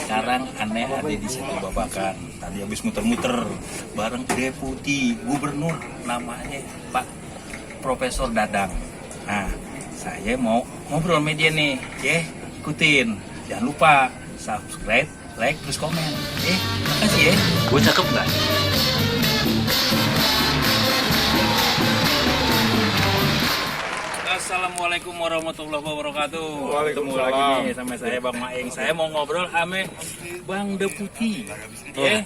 Sekarang aneh ada di Setu Babakan. Tadi habis muter-muter bareng Deputi Gubernur namanya Pak Profesor Dadang. Nah, saya mau ngobrol sama dia nih, ya, ikutin. Jangan lupa subscribe, like, terus komen. Makasih ya. Gue cakep nggak? Assalamualaikum warahmatullahi wabarakatuh. Ketemu lagi nih sama saya Bang Maeng. Saya mau ngobrol sama Bang Deputi. Ya.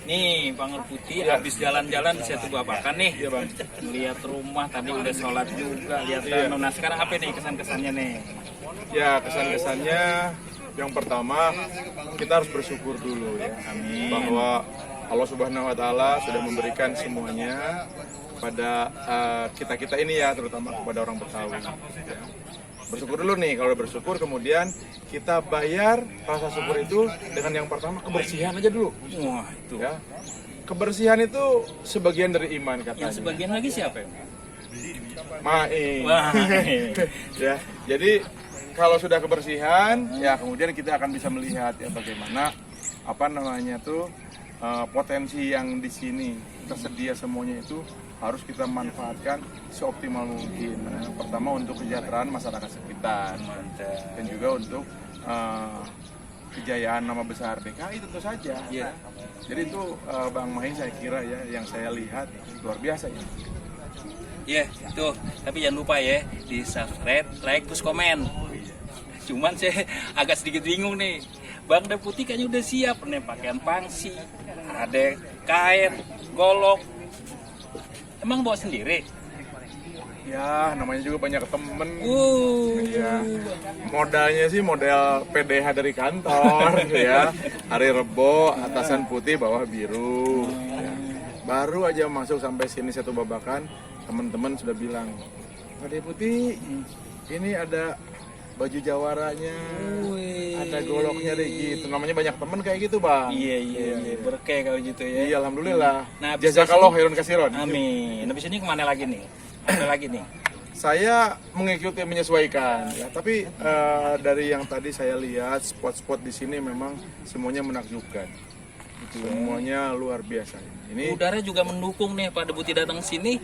Nih Bang Deputi habis jalan-jalan di Setu Babakan nih. Iya Bang. Lihat rumah tadi udah sholat juga. Lihat Nah sekarang apa nih kesan-kesannya nih? Ya kesan-kesannya yang pertama kita harus bersyukur dulu ya. Amin. Bahwa Allah Subhanahu Wa Taala sudah memberikan semuanya pada kita ini ya, terutama kepada orang Betawi. Ya. Bersyukur dulu nih, kalau bersyukur kemudian kita bayar rasa syukur itu dengan yang pertama kebersihan aja dulu. Wah itu. Ya. Kebersihan itu sebagian dari iman katanya. Yang sebagian lagi siapa ya? Maeng. Wah. Ya, jadi kalau sudah kebersihan, ya kemudian kita akan bisa melihat ya bagaimana potensi yang di sini tersedia semuanya itu harus kita manfaatkan seoptimal mungkin. Nah, pertama untuk kesejahteraan masyarakat sekitar dan juga untuk kejayaan nama besar DKI tentu saja. Yeah. Jadi itu Bang Maeng saya kira ya yang saya lihat luar biasa ya. Iya, tuh. Tapi jangan lupa ya, di subscribe, like, terus komen. Cuman saya agak sedikit bingung nih. Bang Deputi kayaknya udah siap nih pakaian pangsi, ada kain, golok. Emang bawa sendiri? Ya, namanya juga banyak temen. Ya, modalnya sih model PDH dari kantor, ya. Hari Rebo, atasan putih, bawah biru. Ya. Baru aja masuk sampai sini Setu Babakan, teman-teman sudah bilang, Pak Deputi, ini ada baju jawaranya, ada goloknya deh gitu. Namanya banyak temen kayak gitu Bang. Iya. Berkah kalau gitu ya. Iya, alhamdulillah. Nah, jazakallah khairan kasiron. Amin. Habis ini kemana lagi nih? Ada lagi nih? Saya mengikuti menyesuaikan ya, tapi dari yang tadi saya lihat spot-spot di sini memang semuanya menakjubkan. Semuanya luar biasa. Ini udara juga mendukung nih Pak Deputi datang sini.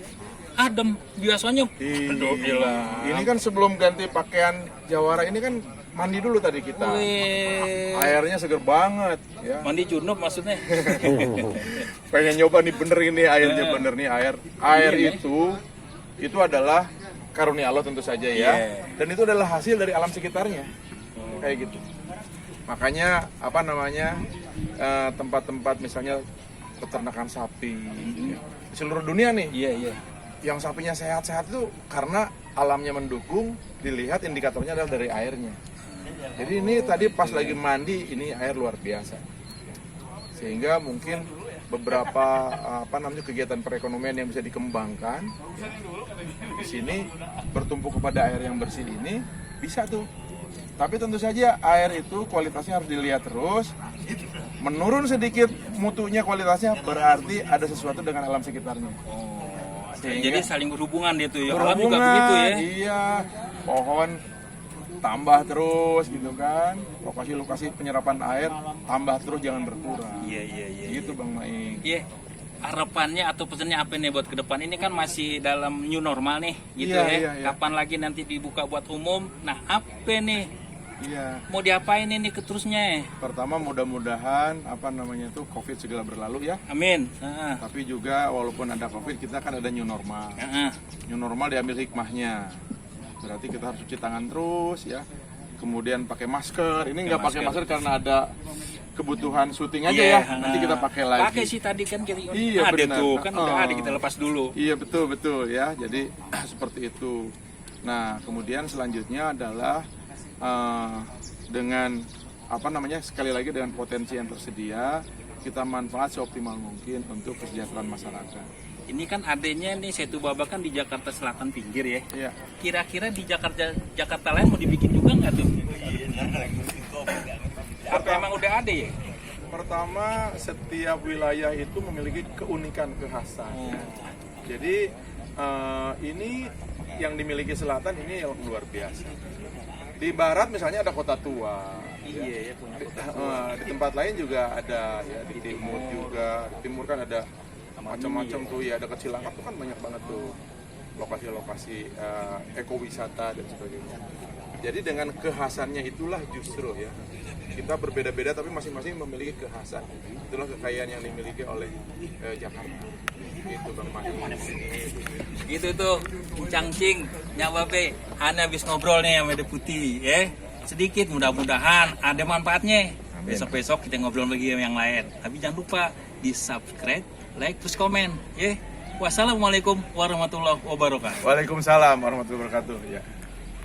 Adem biasanya. Ini kan sebelum ganti pakaian jawara ini kan mandi dulu tadi kita. Airnya seger banget ya. Mandi junub maksudnya. Pengen nyoba nih bener ini airnya bener nih air itu adalah karunia Allah tentu saja ya. Dan itu adalah hasil dari alam sekitarnya. Kayak gitu. Makanya tempat-tempat misalnya peternakan sapi di seluruh dunia nih. Iya. Yang sapinya sehat-sehat itu karena alamnya mendukung, dilihat indikatornya adalah dari airnya. Jadi ini tadi pas lagi mandi, ini air luar biasa. Sehingga mungkin beberapa kegiatan perekonomian yang bisa dikembangkan di sini bertumpu kepada air yang bersih ini bisa tuh. Tapi tentu saja air itu kualitasnya harus dilihat terus. Menurun sedikit mutunya kualitasnya berarti ada sesuatu dengan alam sekitarnya. Jadi saling berhubungan dia tuh ya. Alam juga begitu ya. Iya, pohon tambah terus gitu kan. Lokasi-lokasi penyerapan air tambah terus, jangan berkurang. Iya. Gitu Bang Maeng. Iya. Harapannya atau pesannya apa nih buat ke depan? Ini kan masih dalam new normal nih gitu ya. Kapan lagi nanti dibuka buat umum? Nah, apa nih? Iya. Mau diapain ini terusnya? Pertama mudah-mudahan COVID segera berlalu ya. Amin. Tapi juga walaupun ada COVID kita kan ada new normal. New normal diambil hikmahnya. Berarti kita harus cuci tangan terus ya. Kemudian pakai masker. Ini nggak pakai masker karena ada kebutuhan syuting aja ya. Nanti kita pakai lagi. Pakai sih tadi kan iya, ada benar. tuh kan udah ada, kita lepas dulu. Iya betul ya. Jadi seperti itu. Nah kemudian selanjutnya adalah dengan sekali lagi dengan potensi yang tersedia kita manfaat seoptimal mungkin untuk kesejahteraan masyarakat. Ini kan adanya nih Setu Babakan di Jakarta Selatan pinggir ya. Iya. Kira-kira di Jakarta lain mau dibikin juga nggak tuh? Apa emang udah ada ya? Pertama, setiap wilayah itu memiliki keunikan kekhasan. Jadi ini yang dimiliki selatan ini yang luar biasa. Di barat misalnya ada Kota Tua, Iya ya, punya Di tempat lain juga ada ya, di timur juga. Di timur kan ada macam-macam tuh ya, ada Kecil Langkap tuh kan banyak banget tuh lokasi-lokasi ekowisata dan sebagainya. Jadi dengan kekhasannya itulah justru ya, kita berbeda-beda tapi masing-masing memiliki kekhasan. Itulah kekayaan yang dimiliki oleh Jakarta. Gitu Bang Mani. Gitu tuh, cangcing, nyawabe, Ana habis ngobrol nih sama Deputi, ya. Sedikit, mudah-mudahan ada manfaatnya. Amin. Besok-besok kita ngobrol lagi sama yang lain. Tapi jangan lupa di subscribe, like, terus komen, ya. Wassalamualaikum warahmatullahi wabarakatuh. Waalaikumsalam warahmatullahi wabarakatuh. Ya.